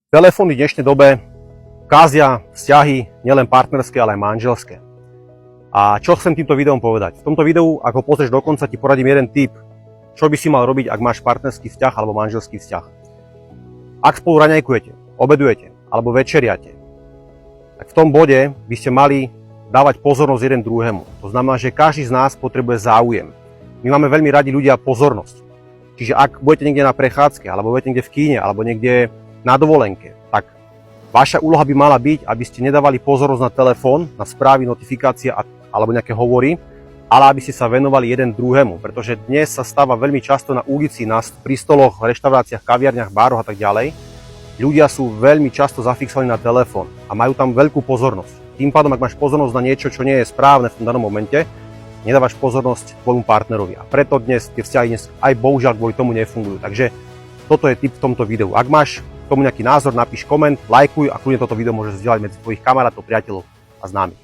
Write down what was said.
Telefóny v dnešnej dobe kázia vzťahy nielen partnerské, ale aj manželské. A čo chcem týmto videom povedať? V tomto videu, ak ho pozrieš do konca, ti poradím jeden tip, čo by si mal robiť, ak máš partnerský vzťah alebo manželský vzťah. Ak spolu raňajkujete, obedujete alebo večeriate, tak v tom bode by ste mali dávať pozornosť jeden druhému. To znamená, že každý z nás potrebuje záujem. My máme veľmi radi ľudia pozornosť. Čiže ak budete niekde na prechádzke, alebo budete niekde v kíne, alebo niekde na dovolenke, tak vaša úloha by mala byť, aby ste nedávali pozornosť na telefón, na správy, notifikácie alebo nejaké hovory, ale aby ste sa venovali jeden druhému, pretože dnes sa stáva veľmi často na ulici, pri stoloch, reštauráciách, kaviarniach, bároch a tak ďalej. Ľudia sú veľmi často zafixovaní na telefón a majú tam veľkú pozornosť. Tým pádom, ak máš pozornosť na niečo, čo nie je správne v tom danom momente, nedávaš pozornosť tvojmu partnerovi. A preto dnes tie vzťahy aj bohužiaľ kvôli tomu nefungujú. Takže toto je tip v tomto videu. Ak máš k tomu nejaký názor, napíš koment, lajkuj a kľudne toto video môžeš zdieľať medzi tvojich kamarátov, priateľov a známych.